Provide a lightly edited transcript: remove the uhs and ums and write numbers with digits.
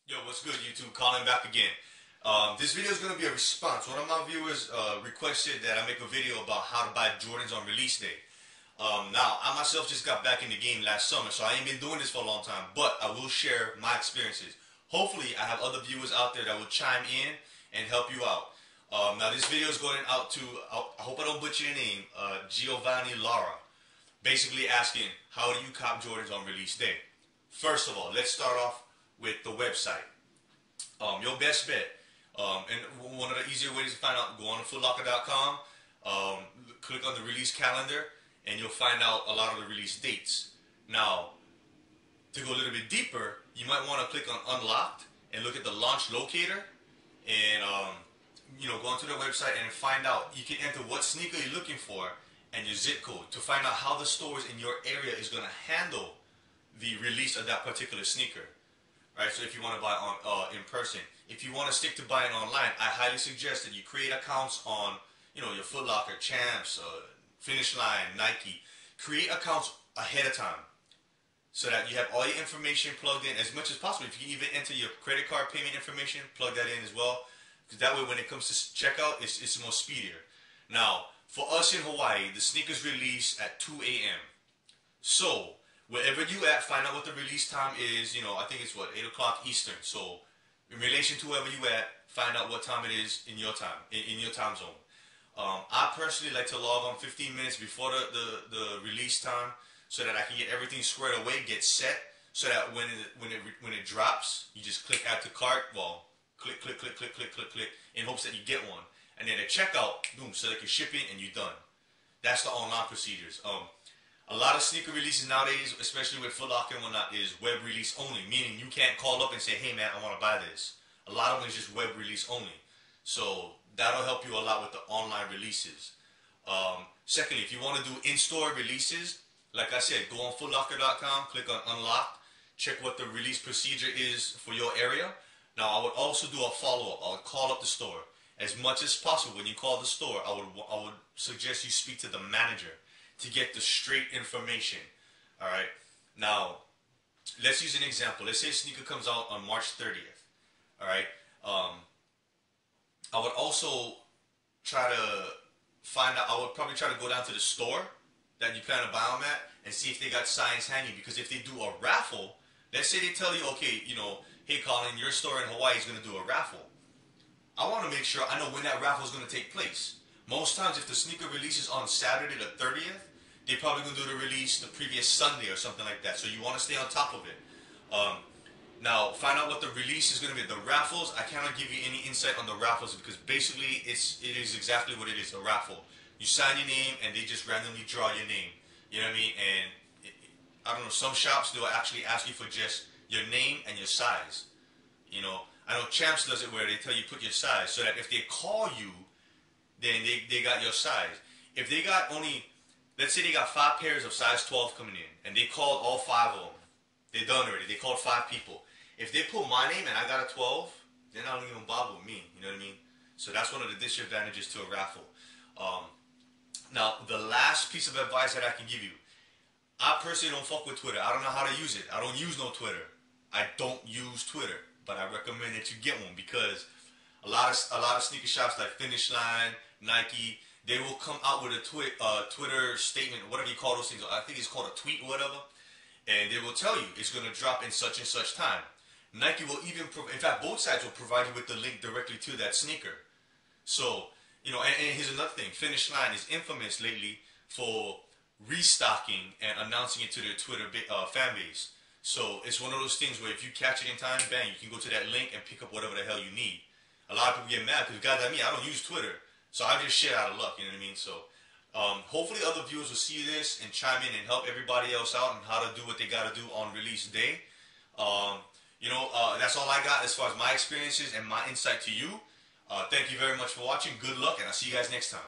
Yo, what's good, YouTube? Calling back again. This video is going to be a response. One of my viewers requested that I make a video about how to buy Jordans on release day. Now, I myself just got back in the game last summer, so I ain't been doing this for a long time, but I will share my experiences. Hopefully, I have other viewers out there that will chime in and help you out. Now, this video is going out to, I hope I don't butcher your name, Giovanni Lara. Basically asking, how do you cop Jordans on release day? First of all, let's start off with the website. Your best bet, and one of the easier ways to find out, go on to footlocker.com, click on the release calendar, and you'll find out a lot of the release dates. Now, to go a little bit deeper, you might want to click on Unlocked and look at the launch locator, and go onto their website and find out. You can enter what sneaker you're looking for and your zip code to find out how the stores in your area is going to handle the release of that particular sneaker. Right, so if you want to buy on in person, if you want to stick to buying online, I highly suggest that you create accounts on, your Foot Locker, Champs, Finish Line, Nike. Create accounts ahead of time so that you have all your information plugged in as much as possible. If you can even enter your credit card payment information, plug that in as well, because that way when it comes to checkout, it's more speedier. Now, for us in Hawaii, the sneakers release at 2 a.m. So wherever you at, find out what the release time is. I think it's 8 o'clock Eastern. So in relation to wherever you at, find out what time it is in your time, in your time zone. I personally like to log on 15 minutes before the release time so that I can get everything squared away, get set, so that when it drops, you just click add to cart. Well, click, in hopes that you get one. And then at checkout, boom, select your shipping and you're done. That's the online procedures. A lot of sneaker releases nowadays, especially with Foot Locker and whatnot, is web release only, meaning you can't call up and say, hey man, I want to buy this. A lot of them is just web release only. So that'll help you a lot with the online releases. Secondly, if you want to do in-store releases, like I said, go on footlocker.com, click on Unlocked, check what the release procedure is for your area. Now, I would also do a follow-up. I would call up the store. As much as possible, when you call the store, I would suggest you speak to the manager to get the straight information. All right. Now, let's use an example. Let's say a sneaker comes out on March 30th. All right. I would also try to find out. I would probably try to go down to the store that you plan to buy them at and see if they got signs hanging. Because if they do a raffle, let's say they tell you, okay, hey Colin, your store in Hawaii is going to do a raffle. I want to make sure I know when that raffle is going to take place. Most times, if the sneaker releases on Saturday the 30th, they're probably going to do the release the previous Sunday or something like that. So you want to stay on top of it. Now, find out what the release is going to be. The raffles, I cannot give you any insight on the raffles because basically it is exactly what it is, a raffle. You sign your name and they just randomly draw your name. You know what I mean? And I don't know, some shops, they'll actually ask you for just your name and your size. I know Champs does it where they tell you put your size so that if they call you, then they got your size. If they got only, let's say they got 5 pairs of size 12 coming in, and they called all 5 of them. They're done already. They called 5 people. If they put my name and I got a 12, then I don't even bother with me. You know what I mean? So that's one of the disadvantages to a raffle. Now, the last piece of advice that I can give you, I personally don't fuck with Twitter. I don't know how to use it. I don't use no Twitter. I don't use Twitter, but I recommend that you get one because a lot of sneaker shops like Finish Line, Nike, they will come out with a Twitter statement, whatever you call those things. I think it's called a tweet or whatever. And they will tell you it's going to drop in such and such time. Nike will even, in fact, both sides will provide you with the link directly to that sneaker. So, and here's another thing. Finish Line is infamous lately for restocking and announcing it to their Twitter fan base. So it's one of those things where if you catch it in time, bang, you can go to that link and pick up whatever the hell you need. A lot of people get mad because guys like me, I don't use Twitter. So I just shit out of luck, you know what I mean? So hopefully other viewers will see this and chime in and help everybody else out on how to do what they got to do on release day. That's all I got as far as my experiences and my insight to you. Thank you very much for watching. Good luck, and I'll see you guys next time.